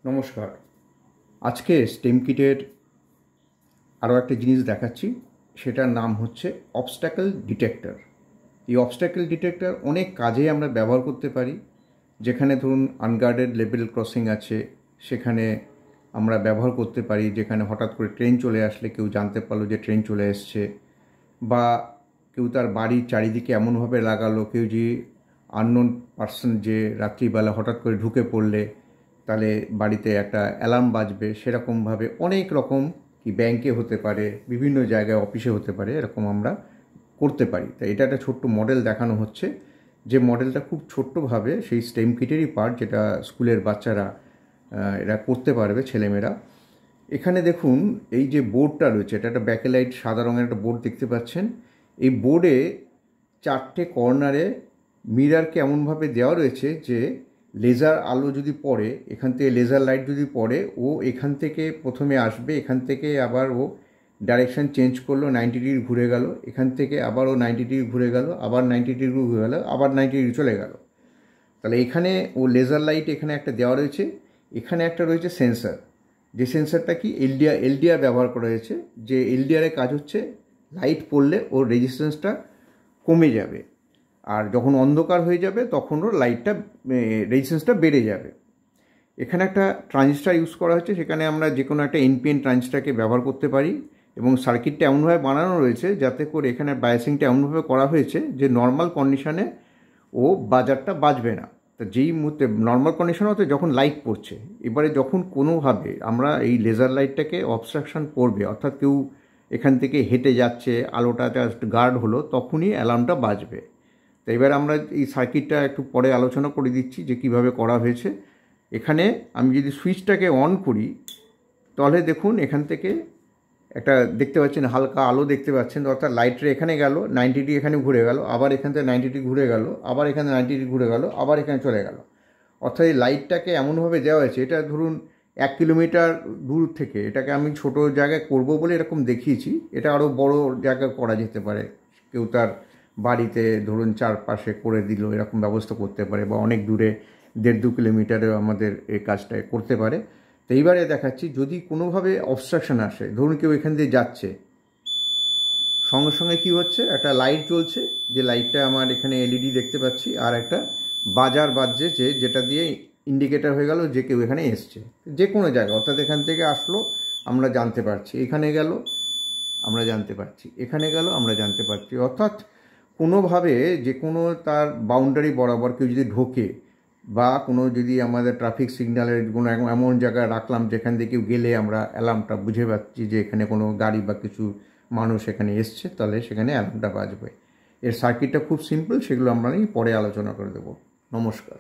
নমস্কার। আজকে স্টেম কিটের আরও একটা জিনিস দেখাচ্ছি, সেটার নাম হচ্ছে অবস্ট্যাকল ডিটেক্টর। এই অবস্ট্যাকল ডিটেক্টর অনেক কাজে আমরা ব্যবহার করতে পারি। যেখানে ধরুন আনগার্ডেড লেভেল ক্রসিং আছে, সেখানে আমরা ব্যবহার করতে পারি। যেখানে হঠাৎ করে ট্রেন চলে আসলে কেউ জানতে পারলো যে ট্রেন চলে এসছে, বা কেউ তার বাড়ির চারিদিকে এমনভাবে লাগালো, কেউ যে আননোন পার্সন যে রাত্রিবেলা হঠাৎ করে ঢুকে পড়লে তাহলে বাড়িতে একটা অ্যালার্ম বাজবে, সেরকমভাবে অনেক রকম, কি ব্যাংকে হতে পারে, বিভিন্ন জায়গায় অফিসে হতে পারে, এরকম আমরা করতে পারি। তাই এটা একটা ছোট্ট মডেল দেখানো হচ্ছে, যে মডেলটা খুব ছোট্টভাবে সেই স্টেম কিটেরই পার্ট, যেটা স্কুলের বাচ্চারা এরা করতে পারবে, ছেলেমেয়েরা। এখানে দেখুন এই যে বোর্ডটা রয়েছে, এটা একটা ব্যাকেলাইট সাদা রঙের একটা বোর্ড দেখতে পাচ্ছেন। এই বোর্ডে চারটে কর্নারে মিরারকে এমনভাবে দেওয়া রয়েছে যে লেজার আলো যদি পড়ে, এখান থেকে লেজার লাইট যদি পড়ে, ও এখান থেকে প্রথমে আসবে, এখান থেকে আবার ও ডাইরেকশান চেঞ্জ করলো, 90 ডিগ্রি ঘুরে গেল, এখান থেকে আবার ও 90 ডিগ্রি ঘুরে গেল, আবার 90 ডিগ্রি ঘুরে গেল, আবার 90 ডিগ্রি চলে গেল। তাহলে এখানে ও লেজার লাইট এখানে একটা দেওয়া রয়েছে, এখানে একটা রয়েছে সেন্সার। যে সেন্সারটা কি এলডিআর ব্যবহার করা হয়েছে। যে এলডিআরের কাজ হচ্ছে লাইট পড়লে ওর রেজিস্ট্যান্সটা কমে যাবে, আর যখন অন্ধকার হয়ে যাবে তখন ওর লাইটটা রেজিস্ট্যান্সটা বেড়ে যাবে। এখানে একটা ট্রানজিস্টার ইউজ করা হচ্ছে, সেখানে আমরা যে কোনো একটা এনপিএন ট্রানজিস্টারকে ব্যবহার করতে পারি, এবং সার্কিটটা এমনভাবে বানানো রয়েছে যাতে করে এখানে বায়াসিংটা এমনভাবে করা হয়েছে যে নর্মাল কন্ডিশনে ও বাজারটা বাজবে না। তা যেই মুহূর্তে নর্মাল কন্ডিশন হতে যখন লাইট পড়ছে, এবারে যখন কোনোভাবে আমরা এই লেজার লাইটটাকে অবস্ট্রাকশন করবে, অর্থাৎ কেউ এখান থেকে হেঁটে যাচ্ছে, আলোটা জাস্ট গার্ড হলো, তখনই অ্যালার্মটা বাজবে। তো এবার আমরা এই সার্কিটটা একটু পরে আলোচনা করে দিচ্ছি যে কিভাবে করা হয়েছে। এখানে আমি যদি সুইচটাকে অন করি, তাহলে দেখুন এখান থেকে একটা দেখতে পাচ্ছেন হালকা আলো দেখতে পাচ্ছেন, অর্থাৎ লাইটটা এখানে গেল, 90 ডিগ্রি এখানে ঘুরে গেল, আবার এখান থেকে 90 ডিগ্রি ঘুরে গেল, আবার এখানে 90 ডিগ্রি ঘুরে গেল, আবার এখানে চলে গেল। অর্থাৎ এই লাইটটাকে এমনভাবে দেওয়া হয়েছে, এটা ধরুন 1 কিলোমিটার দূর থেকে, এটাকে আমি ছোট জায়গায় করব বলে এরকম দেখিয়েছি। এটা আরও বড় জায়গায় করা যেতে পারে, কেউ তার বাড়িতে ধরুন চারপাশে করে দিল, এরকম ব্যবস্থা করতে পারে, বা অনেক দূরে 1.5-2 কিলোমিটারেও আমাদের এই কাজটা করতে পারে। তো এইবারে দেখাচ্ছি, যদি কোনোভাবে অবস্ট্রাকশন আসে, ধরুন কেউ এখান দিয়ে যাচ্ছে, সঙ্গে সঙ্গে কী হচ্ছে, একটা লাইট জ্বলছে, যে লাইটটা আমার এখানে এলইডি দেখতে পাচ্ছি, আর একটা বাজার বাজছে যেটা দিয়ে ইন্ডিকেটার হয়ে গেল যে কেউ এখানে এসছে, যে কোনো জায়গা, অর্থাৎ এখান থেকে আসলো আমরা জানতে পারছি, এখানে গেল আমরা জানতে পারছি, এখানে গেল আমরা জানতে পারছি। অর্থাৎ কোনোভাবে যে কোনো তার বাউন্ডারি বরাবর কেউ যদি ঢোকে, বা কোনো যদি আমাদের ট্রাফিক সিগন্যালের কোনো এমন জায়গায় রাখলাম যেখান থেকে কেউ গেলে আমরা অ্যালার্মটা বুঝে পাচ্ছি যে এখানে কোনো গাড়ি বা কিছু মানুষ এখানে এসছে, তাহলে সেখানে অ্যালার্মটা বাজবে। এর সার্কিটটা খুব সিম্পল, সেগুলো আমরা পরে আলোচনা করে দেবো। নমস্কার।